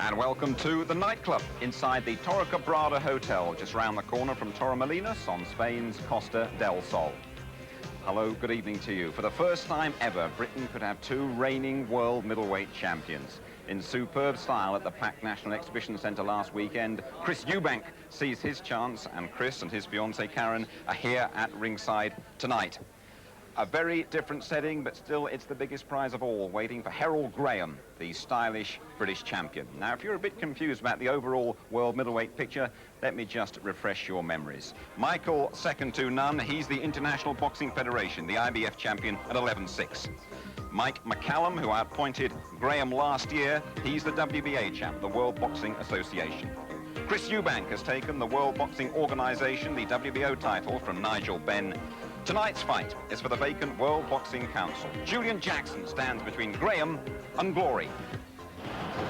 And welcome to the nightclub inside the Torrecabrada Hotel, just round the corner from Torremolinos on Spain's Costa del Sol. Hello, good evening to you. For the first time ever, Britain could have two reigning world middleweight champions. In superb style at the packed National Exhibition Centre last weekend, Chris Eubank sees his chance, and Chris and his fiancée Karen are here at ringside tonight. A very different setting, but still it's the biggest prize of all, waiting for Herol Graham, the stylish British champion. Now, if you're a bit confused about the overall world middleweight picture, let me just refresh your memories. Michael, second to none, he's the International Boxing Federation, the IBF champion at 11-6. Mike McCallum, who outpointed Graham last year, he's the WBA champ, the World Boxing Association. Chris Eubank has taken the World Boxing Organization, the WBO title from Nigel Benn. Tonight's fight is for the vacant World Boxing Council. Julian Jackson stands between Graham and glory.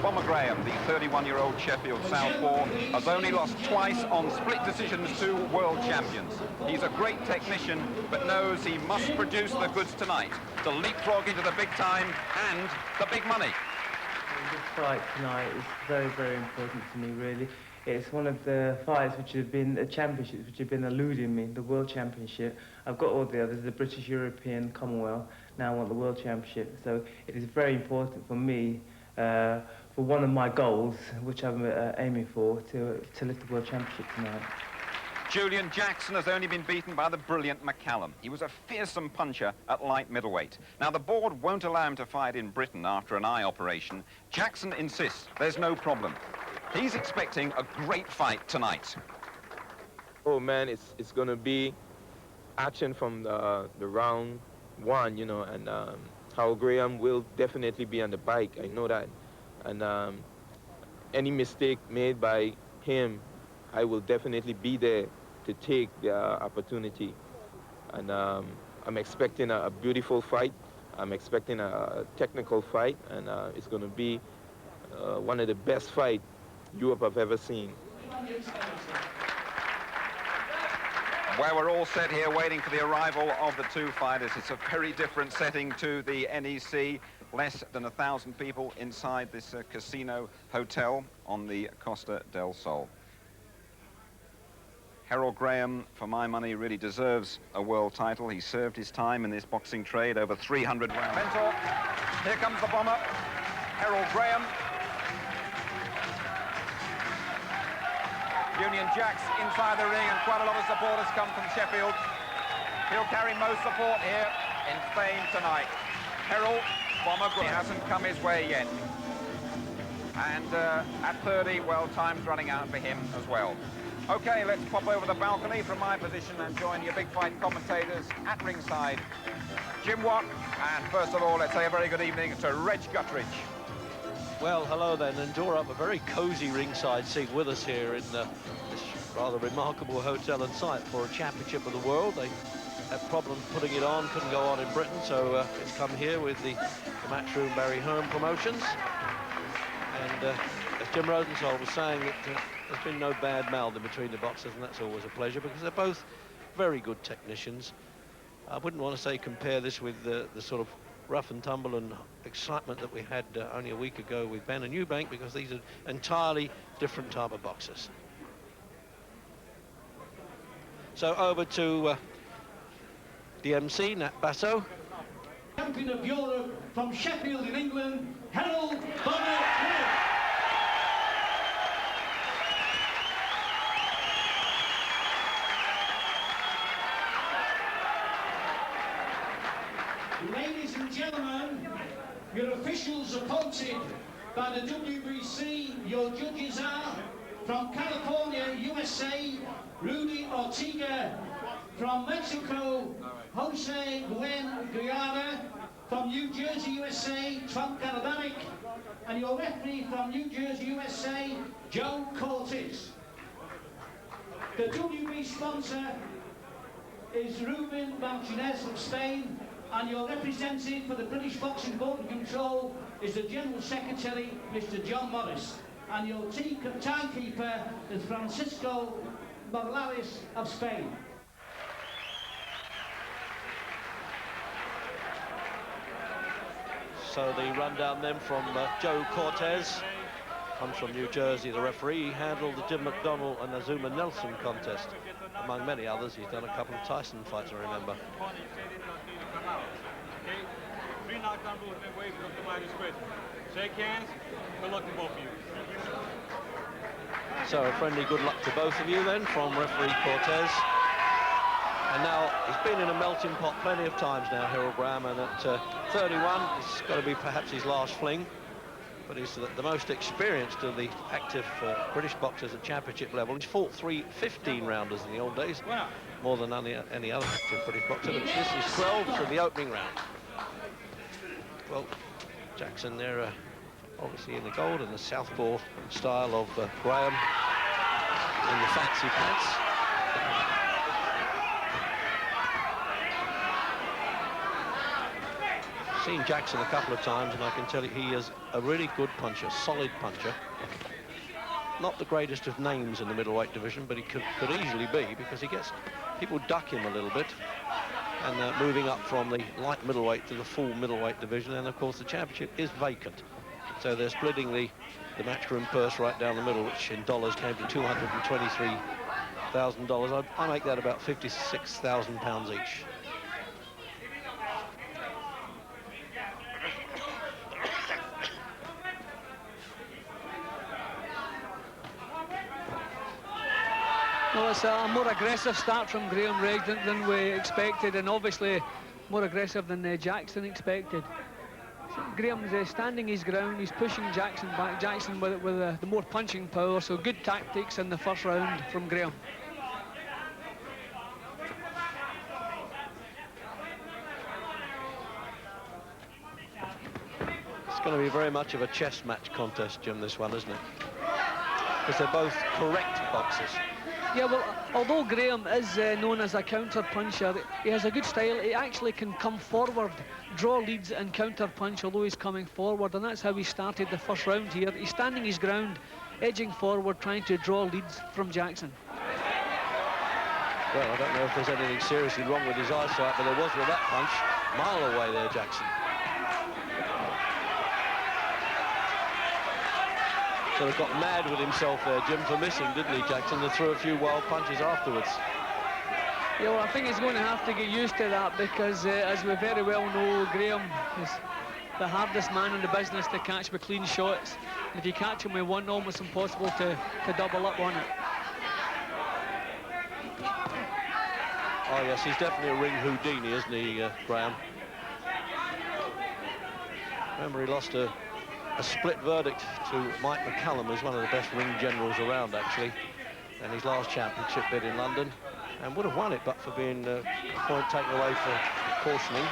Bomber Graham, the 31-year-old Sheffield southpaw, has only lost twice on split decisions to world champions. He's a great technician, but knows he must produce the goods tonight to leapfrog into the big time and the big money. This fight tonight is very, very important to me, really. It's one of the fights which have been championships which have been eluding me, the World Championship. I've got all the others, the British, European, Commonwealth. Now I want the World Championship. So it is very important for me, for one of my goals, which I'm aiming for, to lift the World Championship tonight. Julian Jackson has only been beaten by the brilliant McCallum. He was a fearsome puncher at light middleweight. Now, the board won't allow him to fight in Britain after an eye operation. Jackson insists there's no problem. He's expecting a great fight tonight. Oh man, it's going to be action from the round one, you know, and Herol Graham will definitely be on the bike. I know that. And any mistake made by him, I will definitely be there to take the opportunity. And I'm expecting a beautiful fight. I'm expecting a technical fight, and it's going to be one of the best fights Europe have ever seen. Well, we're all set here waiting for the arrival of the two fighters. It's a very different setting to the NEC. Less than 1,000 people inside this casino hotel on the Costa del Sol. Herol Graham, for my money, really deserves a world title. He served his time in this boxing trade, over 300 rounds. Mentor, here comes the bomber, Herol Graham. Julian Jackson inside the ring, and quite a lot of supporters come from Sheffield. He'll carry most support here in Spain tonight. Herol, bomber Graham, hasn't come his way yet. And at 30, well, time's running out for him as well. Okay, let's pop over the balcony from my position and join your big fight commentators at ringside. Jim Watt, and first of all, let's say a very good evening to Reg Guttridge. Well, hello then, and draw up a very cosy ringside seat with us here in this rather remarkable hotel and site for a championship of the world. They had problems putting it on, couldn't go on in Britain, so it's come here with the Matchroom Barry Home Promotions. And as Jim Rosenthal was saying, there's been no bad mouthing between the boxers, and that's always a pleasure because they're both very good technicians. I wouldn't want to say compare this with the sort of rough and tumble and excitement that we had only a week ago with Ben and Eubank, because these are entirely different type of boxers. So over to the MC, Nat Basso. Champion of Europe from Sheffield in England, Herol Graham. Ladies and gentlemen, your officials appointed by the WBC, your judges are from California, USA, Rudy Ortega, from Mexico, Jose Gwen Guiada, from New Jersey, USA, Trump Galvanic, and your referee from New Jersey, USA, Joe Cortez. The WB sponsor is Ruben Martinez from Spain, and your representative for the British Boxing Board and Control is the General Secretary, Mr. John Morris. And your timekeeper is Francisco Morales of Spain. So the rundown then from Joe Cortez. comes from New Jersey. The referee handled the Jim McDonnell and Azuma Nelson contest. Among many others, he's done a couple of Tyson fights, I remember. Shake hands. Good luck to both of you. So a friendly good luck to both of you then from referee Cortez. And now he's been in a melting pot plenty of times now, Herol Graham, and at 31, it's got to be perhaps his last fling. But he's the most experienced of the active British boxers at championship level. He's fought 3 15-rounders in the old days, more than any other active British boxer. But this is 12 for the opening round. Well, Jackson there, obviously in the gold and the southpaw style of Graham in the fancy pants. Seen Jackson a couple of times, and I can tell you he is a really good puncher, solid puncher. Not the greatest of names in the middleweight division, but he could easily be, because he gets people duck him a little bit, and moving up from the light middleweight to the full middleweight division. And of course the championship is vacant, so they're splitting the matchroom purse right down the middle, which in dollars came to $223,000. I make that about £56,000 each. Well, it's a more aggressive start from Graham Regg than we expected, and obviously more aggressive than Jackson expected. So Graham's standing his ground, he's pushing Jackson back, Jackson with the more punching power, so good tactics in the first round from Graham. It's going to be very much of a chess match contest, Jim, this one, isn't it? Because they're both correct boxers. Yeah, well, although Graham is known as a counter-puncher, he has a good style. He actually can come forward, draw leads and counter-punch, although he's coming forward, and that's how he started the first round here. He's standing his ground, edging forward, trying to draw leads from Jackson. Well, I don't know if there's anything seriously wrong with his eyesight, but there was with that punch. Mile away there, Jackson. Sort of got mad with himself there, Jim, for missing, didn't he, Jackson? And threw a few wild punches afterwards. Yeah, well, I think he's going to have to get used to that, because as we very well know, Graham is the hardest man in the business to catch with clean shots. And if you catch him with one, almost impossible to double up on it. Oh, yes, he's definitely a ring Houdini, isn't he, Graham? Remember, he lost a split verdict to Mike McCallum, who's one of the best ring generals around, actually, and his last championship bid in London, and would have won it but for being a point taken away for cautioning.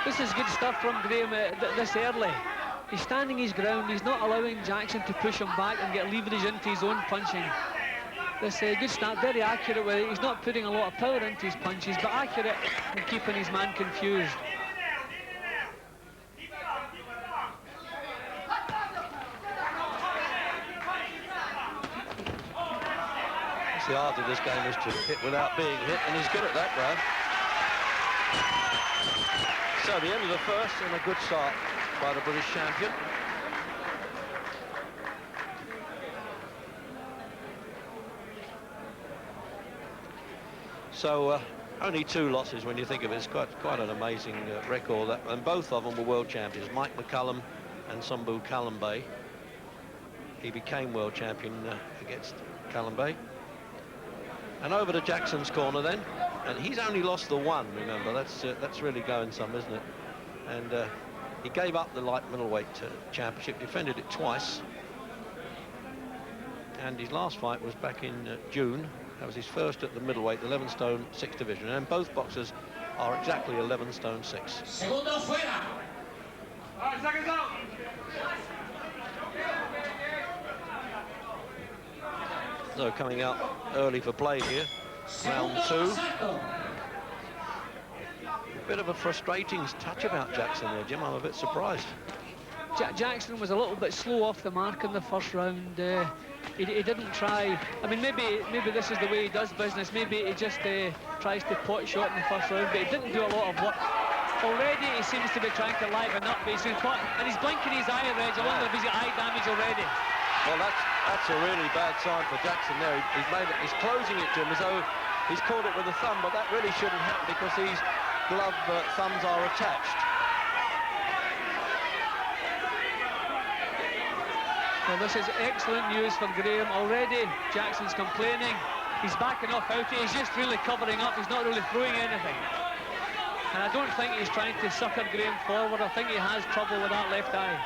This is good stuff from Graham this early. He's standing his ground, he's not allowing Jackson to push him back and get leverage into his own punching. This good start, very accurate with it. He's not putting a lot of power into his punches, but accurate and keeping his man confused. The art of this game is to hit without being hit, and he's good at that, Graham. So the end of the first, and a good start by the British champion. So only 2 losses when you think of it. It's quite an amazing record. And both of them were world champions, Mike McCallum and Sumbu Kalumbay. He became world champion against Kalumbay. And over to Jackson's corner then, and he's only lost the 1, remember. That's really going some, isn't it? And he gave up the light middleweight championship, defended it twice, and his last fight was back in June. That was his first at the middleweight, 11 stone 6 division, and both boxers are exactly 11 stone 6. Segundo fuera. All right, seconds out. So coming out early for play here, round 2. Bit of a frustrating touch about Jackson there, Jim. I'm a bit surprised. Jackson was a little bit slow off the mark in the first round. He didn't try. I mean, maybe this is the way he does business. Maybe he just tries to pot shot in the first round, but he didn't do a lot of work Already he seems to be trying to liven up, but and he's blinking his eye, Reg. I wonder if he's got eye damage already. Well, that's a really bad sign for Jackson there. He's closing it to him as though he's caught it with a thumb, but that really shouldn't happen because these glove thumbs are attached. Well, this is excellent news for Graham. Already Jackson's complaining. He's backing off out. He's just really covering up. He's not really throwing anything. And I don't think he's trying to sucker Graham forward. I think he has trouble with that left eye.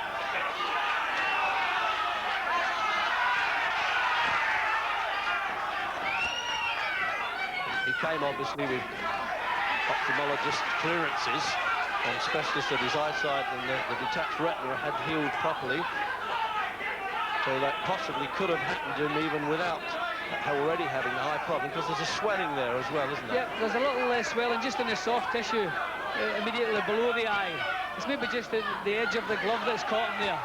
He came obviously with ophthalmologist clearances and specialists at his eyesight, and the detached retina had healed properly. So that possibly could have happened to him even without already having the eye problem, because there's a swelling there as well, isn't there? Yep, there's a little swelling just in the soft tissue immediately below the eye. It's maybe just the edge of the glove that's caught him there.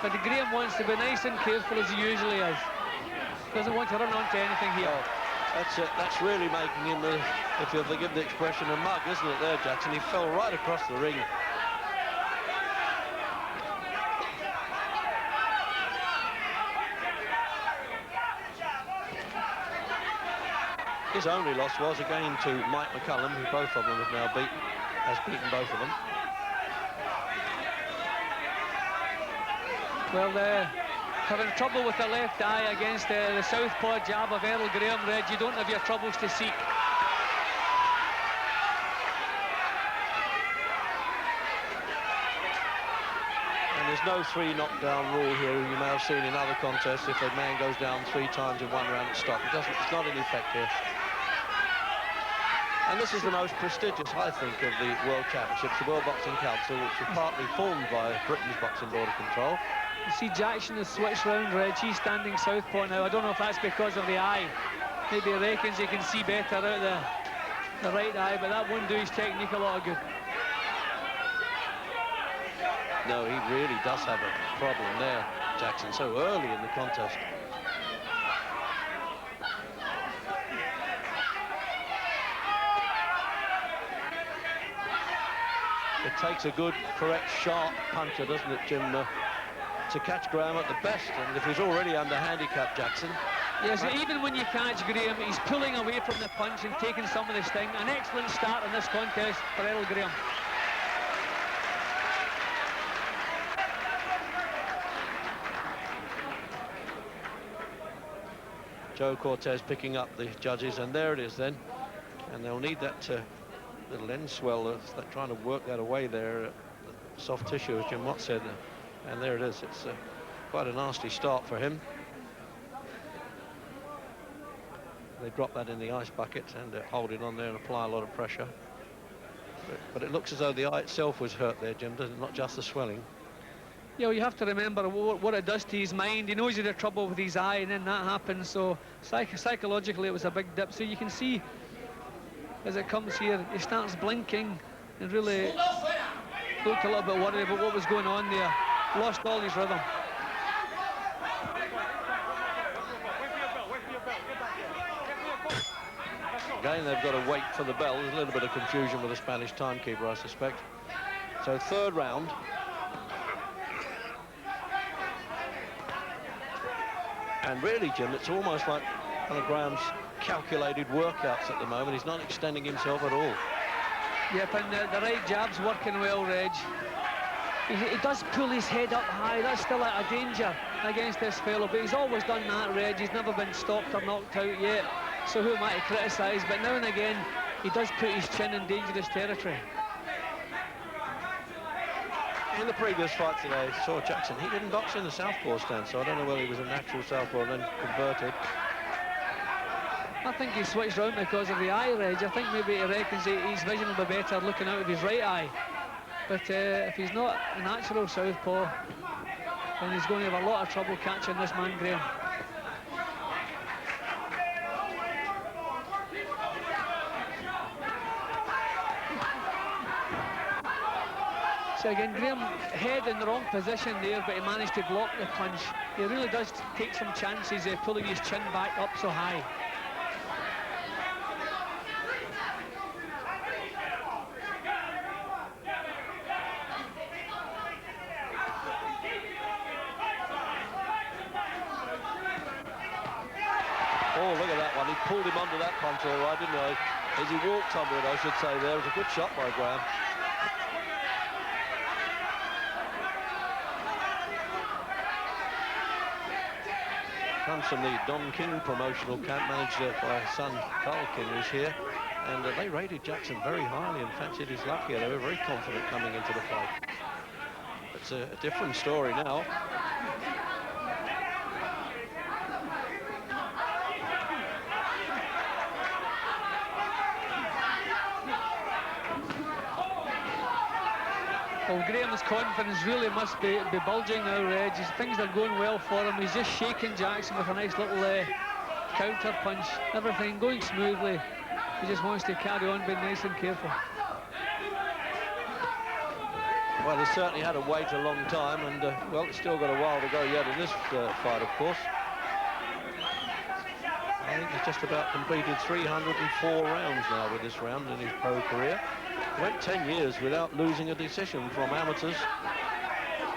But Graham wants to be nice and careful as he usually is. Doesn't want to run onto anything here. Well, that's really making him, if you'll forgive the expression, a mug, isn't it there, Jackson? He fell right across the ring. His only loss was again to Mike McCullum, who both of them have now has beaten both of them. Well, having trouble with the left eye against the southpaw jab of Herol Graham, Reg, you don't have your troubles to seek. And there's no 3 knockdown rule here. You may have seen in other contests, if a man goes down 3 times in 1 round, it's stopped. It's not in effect here. And this is the most prestigious, I think, of the World Championships, the World Boxing Council, which was partly formed by Britain's Boxing Board of Control. You see Jackson has switched round, Reg. He's standing southpaw now. I don't know if that's because of the eye. Maybe he reckons he can see better out the right eye, but that won't do his technique a lot of good. No, he really does have a problem there, Jackson, so early in the contest. It takes a good, correct, sharp puncher, doesn't it, Jim, to catch Graham at the best, and if he's already under handicap, Jackson. Yes, even when you catch Graham, he's pulling away from the punch and taking some of the sting. An excellent start in this contest for Herol Graham. Joe Cortez picking up the judges, and there it is then. And they'll need that little end swell. They're trying to work that away there, soft tissue, as Jim Watt said. And there it is. It's quite a nasty start for him. They drop that in the ice bucket and hold it on there and apply a lot of pressure. But it looks as though the eye itself was hurt there, Jim, doesn't it? Not just the swelling. Yeah, well, you have to remember what it does to his mind. He knows he had trouble with his eye, and then that happens. So psychologically, it was a big dip. So you can see as it comes here, he starts blinking and really looked a little bit worried about what was going on there. Lost all his rhythm. Again, they've got to wait for the bell. There's a little bit of confusion with the Spanish timekeeper, I suspect. So 3rd round. And really, Jim, it's almost like one of Graham's calculated workouts at the moment. He's not extending himself at all. Yep, and the right jab's working well, Reg. He does pull his head up high. That's still a danger against this fellow, but he's always done that, Reg. He's never been stopped or knocked out yet. So who am I to criticise? But now and again, he does put his chin in dangerous territory. In the previous fight today, saw Jackson. He didn't box in the southpaw stance, so I don't know whether he was a natural southpaw and then converted. I think he switched round because of the eye, Reg. I think maybe he reckons his vision will be better looking out of his right eye. But if he's not a natural southpaw, then he's going to have a lot of trouble catching this man, Graham. So again, Graham head in the wrong position there, but he managed to block the punch. He really does take some chances pulling his chin back up so high. pulled him under that punch all right, didn't he? As he walked under it, I should say there. It was a good shot by Graham. Comes from the Don King promotional camp, managed by his son Carl King, who's here. And they rated Jackson very highly and fancied his luck here. They were very confident coming into the fight. It's a different story now. Well, Graham's confidence really must be bulging now, Reg. Things are going well for him. He's just shaking Jackson with a nice little counter punch. Everything going smoothly. He just wants to carry on, being nice and careful. Well, he certainly had to wait a long time, and, well, it's still got a while to go yet in this fight, of course. I think he's just about completed 304 rounds now with this round in his pro career. He went 10 years without losing a decision from amateurs.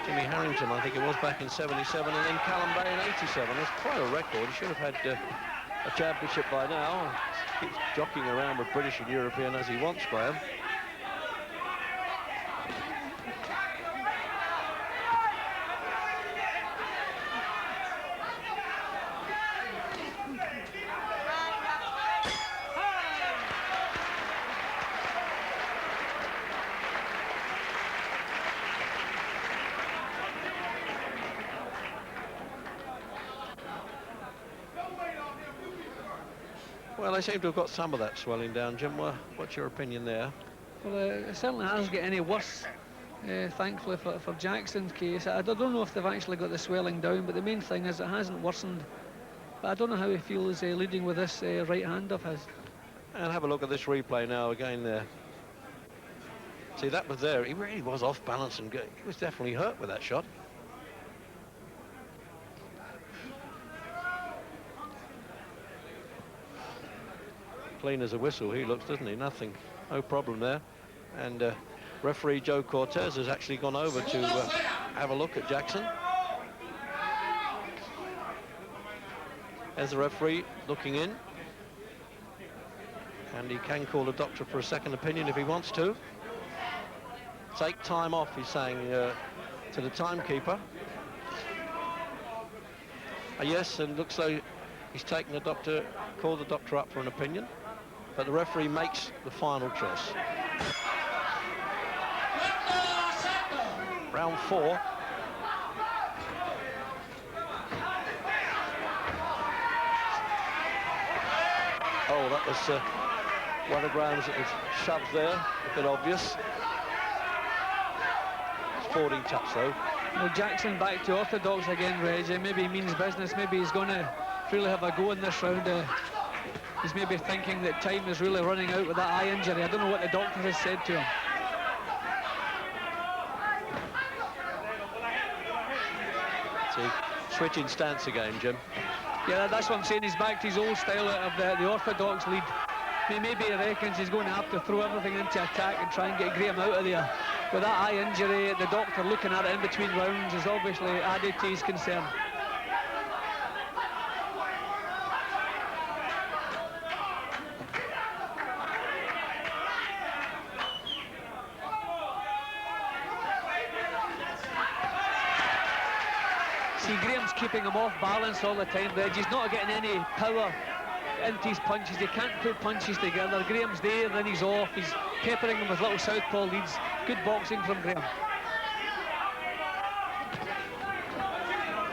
Jimmy Harrington, I think it was, back in 77, and then Callum Bay in 87. That's quite a record. He should have had a championship by now. Keeps jockeying around with British and European as he wants, Graham. Well, they seem to have got some of that swelling down. Jim, what's your opinion there? Well, it certainly hasn't got any worse, thankfully, for Jackson's case. I don't know if they've actually got the swelling down, but the main thing is it hasn't worsened. But I don't know how he feels leading with this right hand of his. And have a look at this replay now again there. See, that was there. He really was off balance and he was definitely hurt with that shot. Clean as a whistle he looks, doesn't he? Nothing, no problem there. And referee Joe Cortez has actually gone over to have a look at Jackson. There's the referee looking in, and he can call the doctor for a second opinion if he wants to. Take time off, he's saying to the timekeeper. Yes, and looks like he's taken the doctor, called the doctor up for an opinion. But the referee makes the final choice. Round 4. Oh, that was one of Graham's shoves there, a bit obvious. Sporting touch though. Well, Jackson back to orthodox again, Reg. Maybe he means business. Maybe he's going to really have a go in this round. He's maybe thinking that time is really running out with that eye injury. I don't know what the doctor has said to him. See, switching stance again, Jim. Yeah, that's what I'm saying. He's back to his old style of the orthodox lead. Maybe he reckons he's going to have to throw everything into attack and try and get Graham out of there. With that eye injury, the doctor looking at it in between rounds is obviously added to his concern. See, Graham's keeping him off balance all the time, Reg. He's not getting any power into his punches. He can't put punches together. Graham's there, then he's off. He's peppering him with little southpaw leads. Good boxing from Graham. I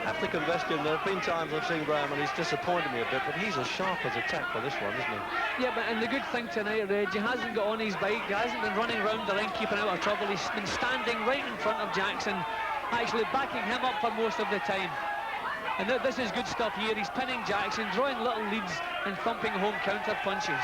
have to confess to him, there have been times I've seen Graham and he's disappointed me a bit, but he's as sharp as a tack for this one, isn't he? Yeah, but and the good thing tonight, Reg, he hasn't got on his bike. He hasn't been running round the ring, keeping out of trouble. He's been standing right in front of Jackson, actually backing him up for most of the time. And this is good stuff here. He's pinning Jackson, drawing little leads and thumping home counter punches.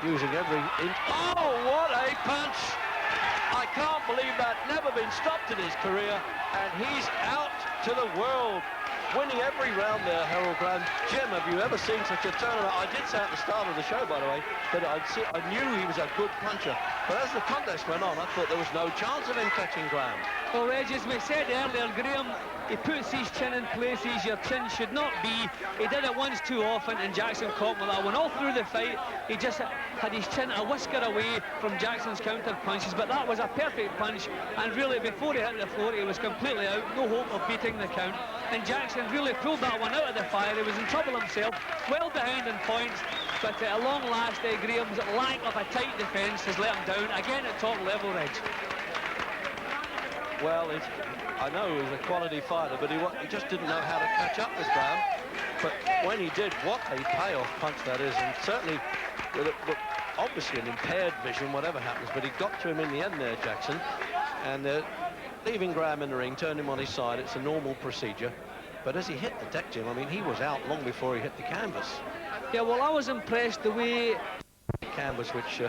Using every inch. Oh, what a punch! I can't believe that. Never been stopped in his career, and he's out to the world. winning every round there, Herol Graham. Jim, have you ever seen such a turnaround? I did say at the start of the show, by the way, that I knew he was a good puncher. But as the contest went on, I thought there was no chance of him catching Graham. Well, Reg, as we said earlier, Graham, he puts his chin in places your chin should not be. He did it once too often, and Jackson caught with that one. All through the fight, he just had his chin a whisker away from Jackson's counter punches, but that was a perfect punch, and really, before he hit the floor, he was completely out, no hope of beating the count, and Jackson really pulled that one out of the fire. He was in trouble himself, well behind in points, but at long last, Graham's lack of a tight defence has let him down, again at top level, Reg. Well, I know he was a quality fighter, but he just didn't know how to catch up with Graham. But when he did, what a payoff punch that is, and certainly with obviously an impaired vision, whatever happens, but he got to him in the end there, Jackson, and leaving Graham in the ring, turned him on his side. It's a normal procedure, but as he hit the deck, Jim, I mean, he was out long before he hit the canvas. Yeah, well, I was impressed the way... Canvas, which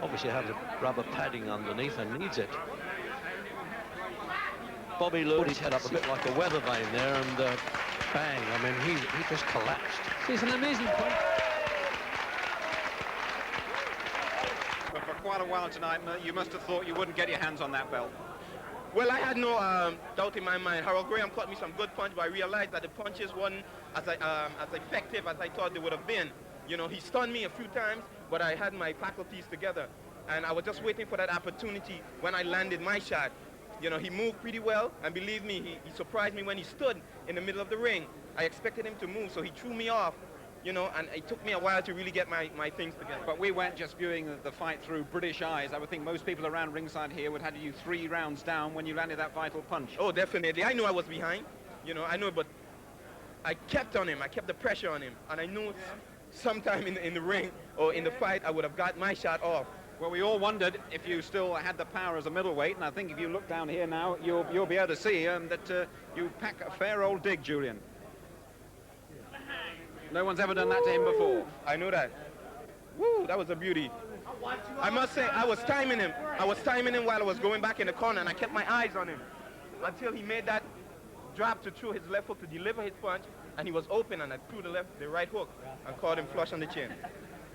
obviously has a rubber padding underneath and needs it. Bobby lured his head up a bit like a weather vane there, and bang, I mean, he just collapsed. It's an amazing point. But for quite a while tonight, you must have thought you wouldn't get your hands on that belt. Well, I had no doubt in my mind. Herol Graham caught me some good punch, but I realized that the punches weren't as effective as I thought they would have been. You know, he stunned me a few times, but I had my faculties together, and I was just waiting for that opportunity when I landed my shot. You know, he moved pretty well, and believe me, he surprised me when he stood in the middle of the ring. I expected him to move, so he threw me off, you know, and it took me a while to really get my things together. But we weren't just viewing the fight through British eyes. I would think most people around ringside here would have you 3 rounds down when you landed that vital punch. Oh, definitely. I knew I was behind, you know, I know, but I kept on him. I kept the pressure on him, and I knew sometime in the ring or in the fight, I would have got my shot off. Well, we all wondered if you still had the power as a middleweight, and I think if you look down here now, you'll be able to see that you pack a fair old dig, Julian. No one's ever done that to him before. I know that. Woo, that was a beauty. I must say, I was timing him. I was timing him while I was going back in the corner, and I kept my eyes on him until he made that drop to throw his left hook to deliver his punch, and he was open, and I threw the right hook and caught him flush on the chin.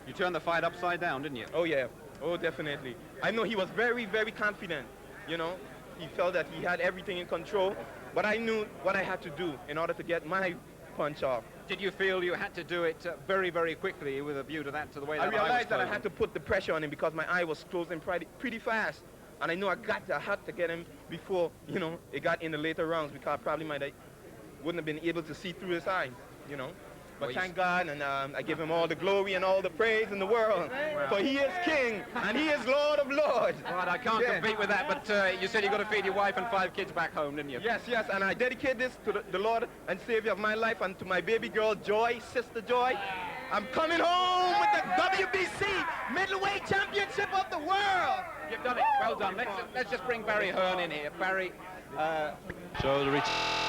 You turned the fight upside down, didn't you? Oh, yeah. Oh, definitely. I know he was very, very confident, you know. He felt that he had everything in control, but I knew what I had to do in order to get my punch off. Did you feel you had to do it very, very quickly with a view to that, to the way that I realized that I had to put the pressure on him because my eye was closing pretty fast. And I know I had to get him before, you know, it got in the later rounds, because I probably wouldn't have been able to see through his eyes, you know. But thank God, and I give him all the glory and all the praise in the world. For he is King, and he is Lord of Lords. Right, I can't compete with that, but you said you got to feed your wife and 5 kids back home, didn't you? Yes, yes, and I dedicate this to the Lord and Savior of my life, and to my baby girl, Joy, Sister Joy. I'm coming home with the WBC Middleweight Championship of the world. You've done it. Well done. Let's just bring Barry Hearn in here. Barry. So the